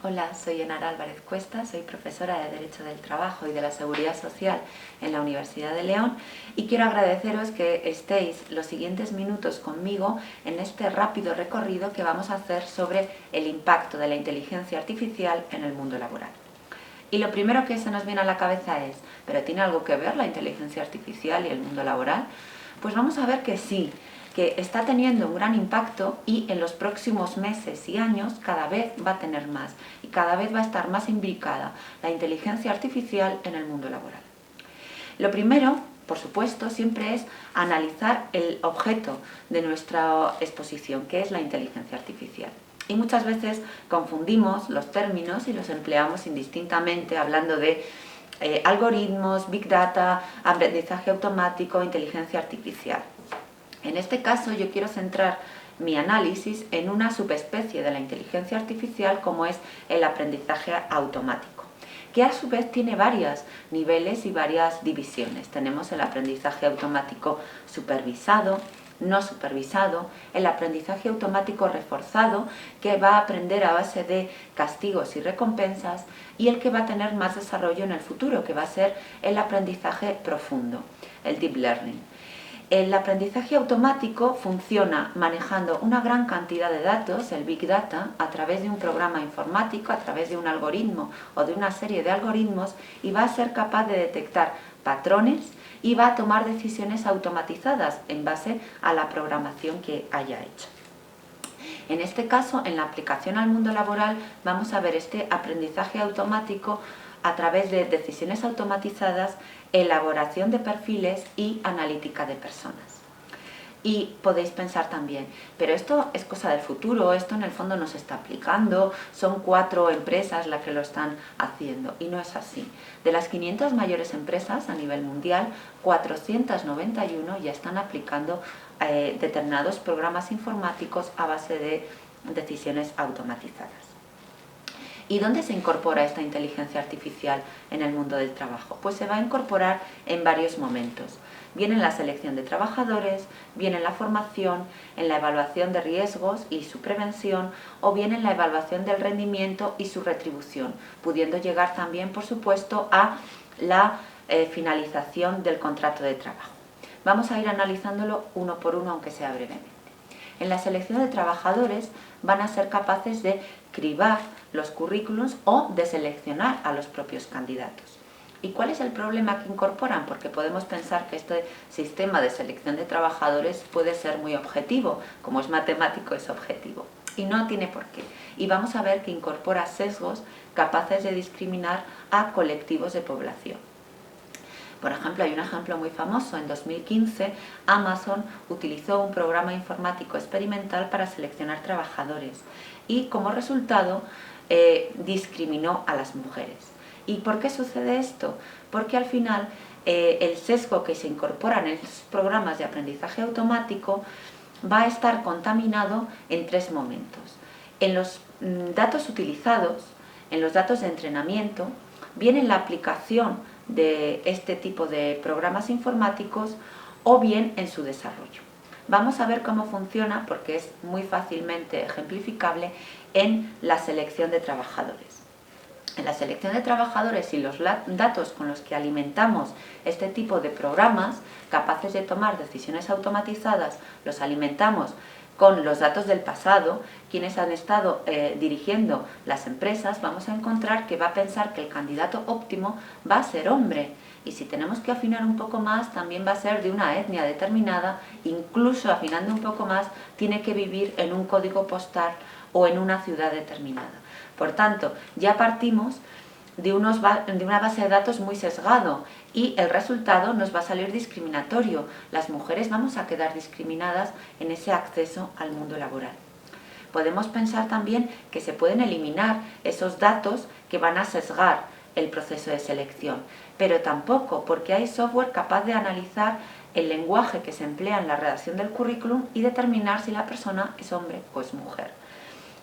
Hola, soy Enara Álvarez Cuesta, soy profesora de Derecho del Trabajo y de la Seguridad Social en la Universidad de León y quiero agradeceros que estéis los siguientes minutos conmigo en este rápido recorrido que vamos a hacer sobre el impacto de la inteligencia artificial en el mundo laboral. Y lo primero que se nos viene a la cabeza es, ¿pero tiene algo que ver la inteligencia artificial y el mundo laboral? Pues vamos a ver que sí, que está teniendo un gran impacto y en los próximos meses y años cada vez va a tener más y cada vez va a estar más implicada la inteligencia artificial en el mundo laboral. Lo primero, por supuesto, siempre es analizar el objeto de nuestra exposición, que es la inteligencia artificial. Y muchas veces confundimos los términos y los empleamos indistintamente hablando de algoritmos, big data, aprendizaje automático, inteligencia artificial. En este caso yo quiero centrar mi análisis en una subespecie de la inteligencia artificial como es el aprendizaje automático, que a su vez tiene varios niveles y varias divisiones. Tenemos el aprendizaje automático supervisado, no supervisado, el aprendizaje automático reforzado, que va a aprender a base de castigos y recompensas, y el que va a tener más desarrollo en el futuro, que va a ser el aprendizaje profundo, el deep learning. El aprendizaje automático funciona manejando una gran cantidad de datos, el Big Data, a través de un programa informático, a través de un algoritmo o de una serie de algoritmos, y va a ser capaz de detectar patrones y va a tomar decisiones automatizadas en base a la programación que haya hecho. En este caso, en la aplicación al mundo laboral, vamos a ver este aprendizaje automático a través de decisiones automatizadas, elaboración de perfiles y analítica de personas. Y podéis pensar también, pero esto es cosa del futuro, esto en el fondo no se está aplicando, son 4 empresas las que lo están haciendo, y no es así. De las 500 mayores empresas a nivel mundial, 491 ya están aplicando determinados programas informáticos a base de decisiones automatizadas. ¿Y dónde se incorpora esta inteligencia artificial en el mundo del trabajo? Pues se va a incorporar en varios momentos. Bien en la selección de trabajadores, bien en la formación, en la evaluación de riesgos y su prevención, o bien en la evaluación del rendimiento y su retribución, pudiendo llegar también, por supuesto, a la finalización del contrato de trabajo. Vamos a ir analizándolo uno por uno, aunque sea brevemente. En la selección de trabajadores van a ser capaces de cribar los currículums o de seleccionar a los propios candidatos. ¿Y cuál es el problema que incorporan? Porque podemos pensar que este sistema de selección de trabajadores puede ser muy objetivo, como es matemático es objetivo, y no tiene por qué. Y vamos a ver que incorpora sesgos capaces de discriminar a colectivos de población. Por ejemplo, hay un ejemplo muy famoso. En 2015, Amazon utilizó un programa informático experimental para seleccionar trabajadores y como resultado discriminó a las mujeres. ¿Y por qué sucede esto? Porque al final el sesgo que se incorpora en esos programas de aprendizaje automático va a estar contaminado en 3 momentos. En los datos utilizados, en los datos de entrenamiento, bien en la aplicación de este tipo de programas informáticos o bien en su desarrollo. Vamos a ver cómo funciona, porque es muy fácilmente ejemplificable en la selección de trabajadores. En la selección de trabajadores y los datos con los que alimentamos este tipo de programas capaces de tomar decisiones automatizadas, los alimentamos con los datos del pasado, quienes han estado dirigiendo las empresas, vamos a encontrar que va a pensar que el candidato óptimo va a ser hombre. Y si tenemos que afinar un poco más, también va a ser de una etnia determinada, incluso afinando un poco más, tiene que vivir en un código postal o en una ciudad determinada. Por tanto, ya partimos de una base de datos muy sesgado y el resultado nos va a salir discriminatorio. Las mujeres vamos a quedar discriminadas en ese acceso al mundo laboral. Podemos pensar también que se pueden eliminar esos datos que van a sesgar el proceso de selección, pero tampoco, porque hay software capaz de analizar el lenguaje que se emplea en la redacción del currículum y determinar si la persona es hombre o es mujer.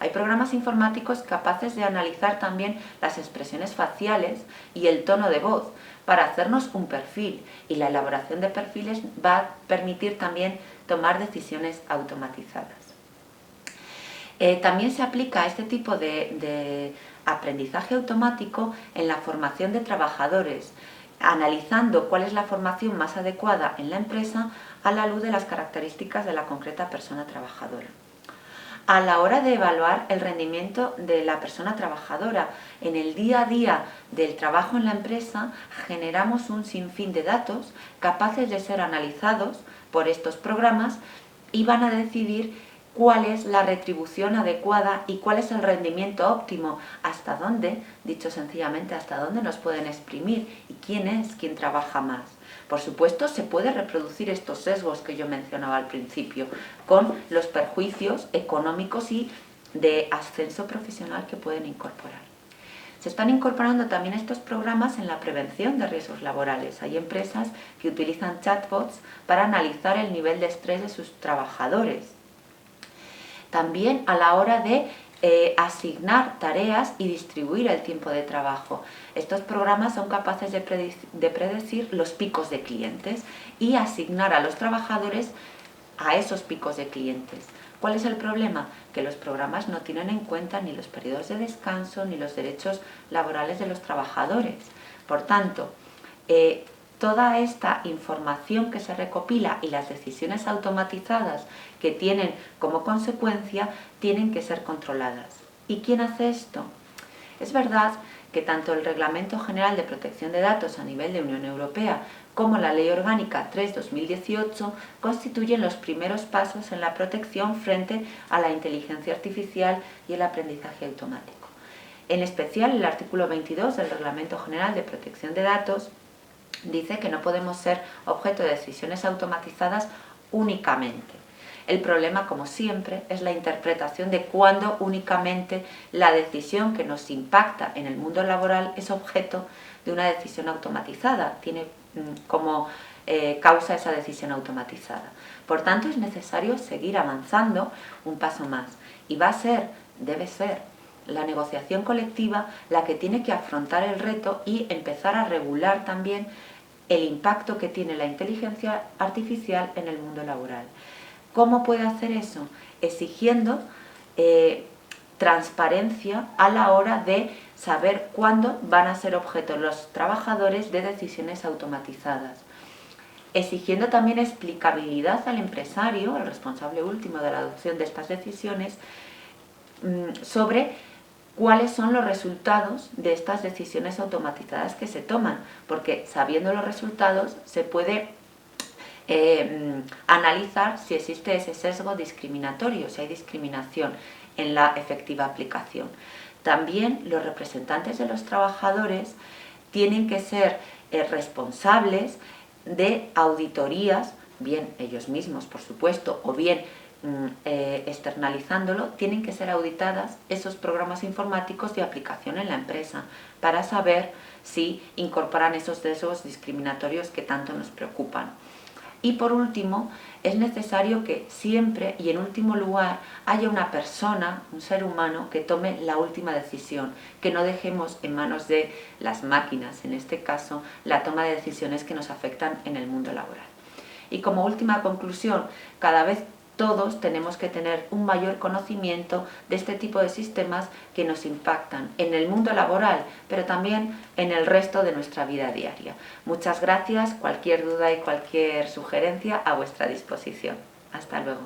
Hay programas informáticos capaces de analizar también las expresiones faciales y el tono de voz para hacernos un perfil, y la elaboración de perfiles va a permitir también tomar decisiones automatizadas. También se aplica este tipo de aprendizaje automático en la formación de trabajadores, analizando cuál es la formación más adecuada en la empresa a la luz de las características de la concreta persona trabajadora. A la hora de evaluar el rendimiento de la persona trabajadora en el día a día del trabajo en la empresa, generamos un sinfín de datos capaces de ser analizados por estos programas y van a decidir cuál es la retribución adecuada y cuál es el rendimiento óptimo, hasta dónde, dicho sencillamente, hasta dónde nos pueden exprimir y quién es quien trabaja más. Por supuesto, se puede reproducir estos sesgos que yo mencionaba al principio, con los perjuicios económicos y de ascenso profesional que pueden incorporar. Se están incorporando también estos programas en la prevención de riesgos laborales. Hay empresas que utilizan chatbots para analizar el nivel de estrés de sus trabajadores. También a la hora de asignar tareas y distribuir el tiempo de trabajo. Estos programas son capaces de predecir los picos de clientes y asignar a los trabajadores a esos picos de clientes. ¿Cuál es el problema? Que los programas no tienen en cuenta ni los periodos de descanso ni los derechos laborales de los trabajadores. Por tanto, toda esta información que se recopila y las decisiones automatizadas que tienen como consecuencia tienen que ser controladas. ¿Y quién hace esto? Es verdad que tanto el Reglamento General de Protección de Datos a nivel de Unión Europea como la Ley Orgánica 3/2018 constituyen los primeros pasos en la protección frente a la inteligencia artificial y el aprendizaje automático. En especial, el artículo 22 del Reglamento General de Protección de Datos dice que no podemos ser objeto de decisiones automatizadas únicamente. El problema, como siempre, es la interpretación de cuándo únicamente la decisión que nos impacta en el mundo laboral es objeto de una decisión automatizada, tiene como causa esa decisión automatizada. Por tanto, es necesario seguir avanzando un paso más y debe ser la negociación colectiva la que tiene que afrontar el reto y empezar a regular también el impacto que tiene la inteligencia artificial en el mundo laboral. ¿Cómo puede hacer eso? Exigiendo transparencia a la hora de saber cuándo van a ser objeto los trabajadores de decisiones automatizadas. Exigiendo también explicabilidad al empresario, al responsable último de la adopción de estas decisiones, sobre cuáles son los resultados de estas decisiones automatizadas que se toman, porque sabiendo los resultados se puede analizar si existe ese sesgo discriminatorio, si hay discriminación en la efectiva aplicación. También los representantes de los trabajadores tienen que ser responsables de auditorías, bien ellos mismos, por supuesto, o bien externalizándolo, tienen que ser auditadas esos programas informáticos de aplicación en la empresa para saber si incorporan esos sesgos discriminatorios que tanto nos preocupan. Y por último, es necesario que siempre y en último lugar haya una persona, un ser humano, que tome la última decisión, que no dejemos en manos de las máquinas, en este caso, la toma de decisiones que nos afectan en el mundo laboral. Y como última conclusión, cada vez todos tenemos que tener un mayor conocimiento de este tipo de sistemas que nos impactan en el mundo laboral, pero también en el resto de nuestra vida diaria. Muchas gracias, cualquier duda y cualquier sugerencia a vuestra disposición. Hasta luego.